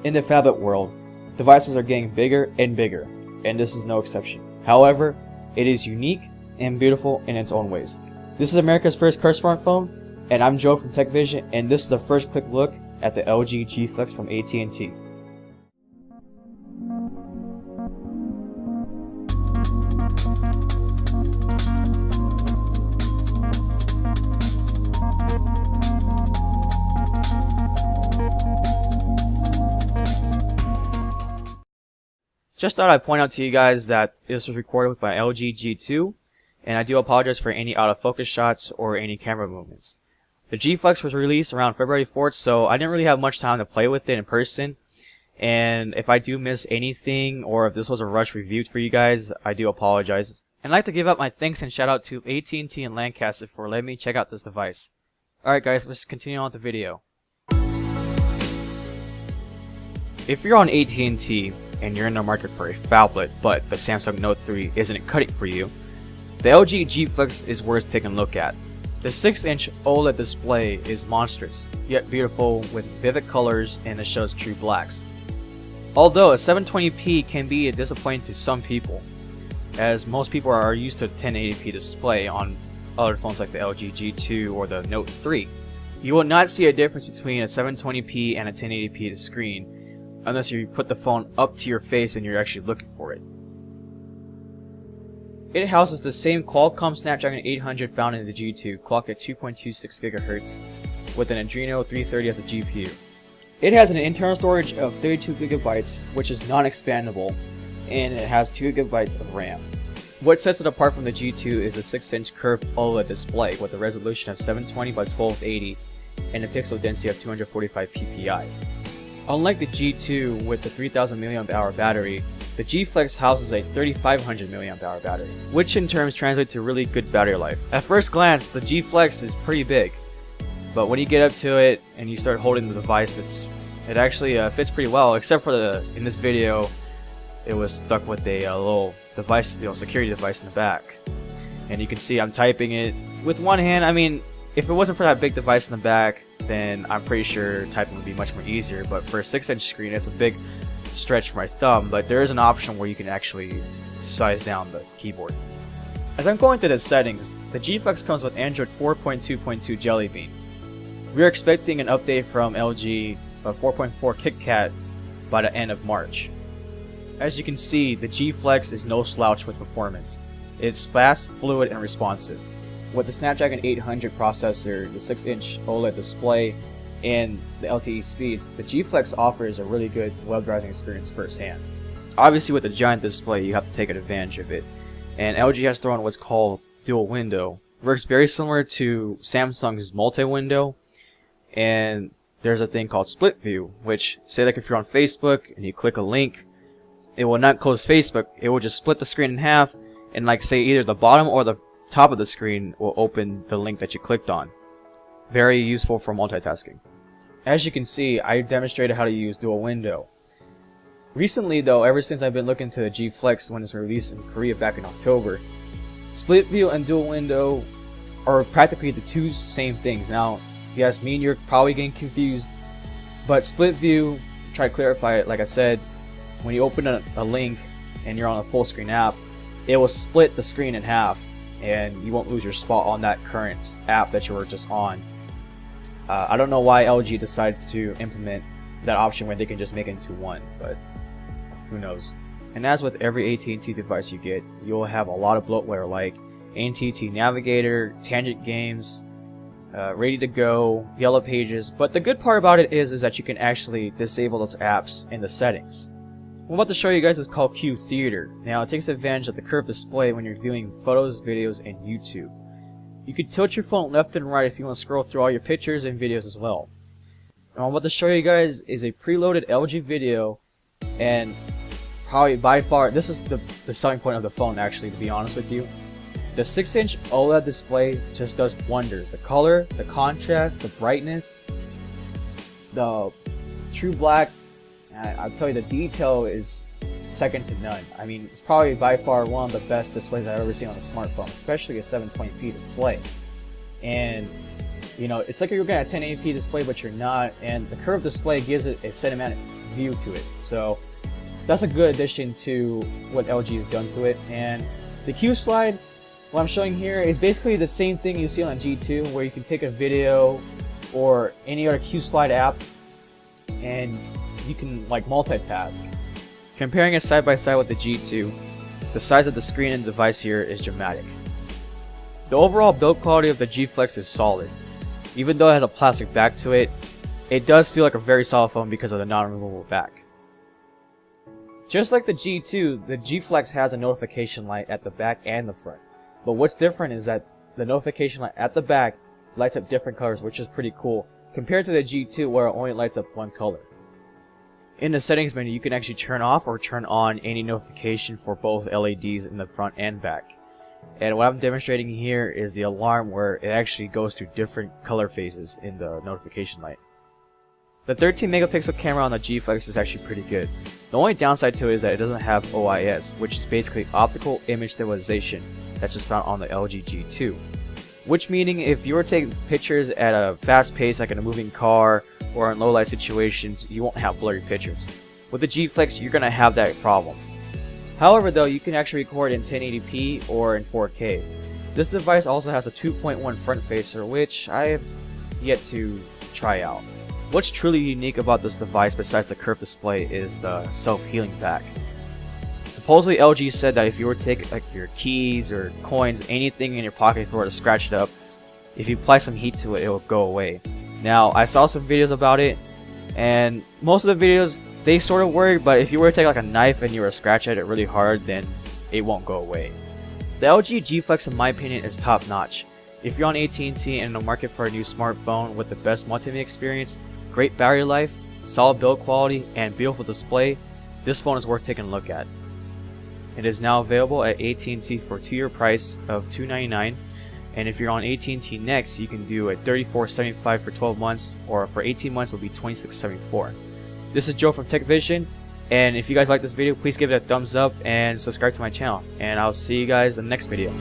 In the phablet world, devices are getting bigger and bigger, and this is no exception. However, it is unique and beautiful in its own ways. This is America's first curved smartphone, and I'm Joe from TechVision, and this is the first quick look at the LG G Flex from AT&T. Just thought I'd point out to you guys that this was recorded with my LG G2, and I do apologize for any out of focus shots or any camera movements. The G Flex was released around February 4th, so I didn't really have much time to play with it in person, and if I do miss anything or if this was a rush review for you guys, I do apologize. And I'd like to give out my thanks and shout out to AT&T and Lancaster for letting me check out this device. Alright guys, let's continue on with the video. If you're on AT&T and you're in the market for a phablet, but the Samsung Note 3 isn't cutting for you, the LG G Flex is worth taking a look at. The 6-inch OLED display is monstrous, yet beautiful with vivid colors, and it shows true blacks. Although a 720p can be disappointing to some people, as most people are used to a 1080p display on other phones like the LG G2 or the Note 3. You will not see a difference between a 720p and a 1080p screen unless you put the phone up to your face and you're actually looking for it. It houses the same Qualcomm Snapdragon 800 found in the G2, clocked at 2.26 GHz, with an Adreno 330 as a GPU. It has an internal storage of 32 GB, which is non-expandable, and it has 2 GB of RAM. What sets it apart from the G2 is a 6-inch curved OLED display with a resolution of 720 by 1280 and a pixel density of 245 ppi. Unlike the G2 with the 3000 mAh battery, the G Flex houses a 3500 mAh battery, which in terms translates to really good battery life. At first glance, the G Flex is pretty big, but when you get up to it and you start holding the device, it actually fits pretty well, except for in this video, it was stuck with a little device, security device in the back. And you can see I'm typing it with one hand. I mean, if it wasn't for that big device in the back, then I'm pretty sure typing would be much more easier, but for a 6-inch screen, it's a big stretch for my thumb, but there is an option where you can actually size down the keyboard. As I'm going through the settings, the G Flex comes with Android 4.2.2 Jelly Bean. We're expecting an update from LG of 4.4 KitKat by the end of March. As you can see, the G Flex is no slouch with performance. It's fast, fluid, and responsive. With the Snapdragon 800 processor, the 6-inch OLED display, and the LTE speeds, the G Flex offers a really good web browsing experience firsthand. Obviously with the giant display, you have to take advantage of it, and LG has thrown what's called dual window. It works very similar to Samsung's multi-window, and there's a thing called split view, which, say like if you're on Facebook and you click a link, it will not close Facebook, it will just split the screen in half, and like say either the bottom or the top of the screen will open the link that you clicked on. Very useful for multitasking. As you can see, I demonstrated how to use dual window. Recently though, ever since I've been looking to the G Flex when it's released in Korea back in October, split view and dual window are practically the two same things. Now, yes, me and you're probably getting confused, but split view, try to clarify it, like I said, when you open a link and you're on a full screen app, it will split the screen in half, and you won't lose your spot on that current app that you were just on. I don't know why LG decides to implement that option when they can just make it into one, but who knows. And as with every AT&T device you get, you'll have a lot of bloatware like AT&T Navigator, Tangent Games, Ready to Go, Yellow Pages, but the good part about it is that you can actually disable those apps in the settings. What I'm about to show you guys is called Q Theater. Now it takes advantage of the curved display when you're viewing photos, videos, and YouTube. You can tilt your phone left and right if you want to scroll through all your pictures and videos as well. And what I'm about to show you guys is a preloaded LG video, and probably by far, this is the selling point of the phone actually, to be honest with you. The 6-inch OLED display just does wonders. The color, the contrast, the brightness, the true blacks, I'll tell you the detail is second to none. I mean, it's probably by far one of the best displays I've ever seen on a smartphone, especially a 720p display. And you know, it's like you're looking at a 1080p display, but you're not. And the curved display gives it a cinematic view to it. So that's a good addition to what LG has done to it. And the Q slide, what I'm showing here, is basically the same thing you see on a G2, where you can take a video or any other Q slide app and you can like multitask. Comparing it side by side with the G2, the size of the screen and device here is dramatic. The overall build quality of the G Flex is solid. Even though it has a plastic back to it, it does feel like a very solid phone because of the non-removable back. Just like the G2, the G Flex has a notification light at the back and the front. But what's different is that the notification light at the back lights up different colors, which is pretty cool, compared to the G2 where it only lights up one color. In the settings menu, you can actually turn off or turn on any notification for both LEDs in the front and back. And what I'm demonstrating here is the alarm, where it actually goes through different color phases in the notification light. The 13 megapixel camera on the G Flex is actually pretty good. The only downside to it is that it doesn't have OIS, which is basically optical image stabilization that's just found on the LG G2. Which meaning if you were taking pictures at a fast pace like in a moving car or in low light situations, you won't have blurry pictures. With the G Flex, you're going to have that problem. However though, you can actually record in 1080p or in 4K. This device also has a 2.1 front facer, which I have yet to try out. What's truly unique about this device besides the curved display is the self-healing back. Supposedly LG said that if you were to take like your keys or coins, anything in your pocket, if you were to scratch it up, if you apply some heat to it, it will go away. Now, I saw some videos about it, and most of the videos, they sort of work, but if you were to take like a knife and you were to scratch at it really hard, then it won't go away. The LG G Flex, in my opinion, is top notch. If you're on AT&T and in the market for a new smartphone with the best multimedia experience, great battery life, solid build quality, and beautiful display, this phone is worth taking a look at. It is now available at AT&T for a 2-year price of $299, and if you're on AT&T Next, you can do a $34.75 for 12 months, or for 18 months will be $26.74. This is Joe from TechVision, and if you guys like this video, please give it a thumbs up and subscribe to my channel, and I'll see you guys in the next video.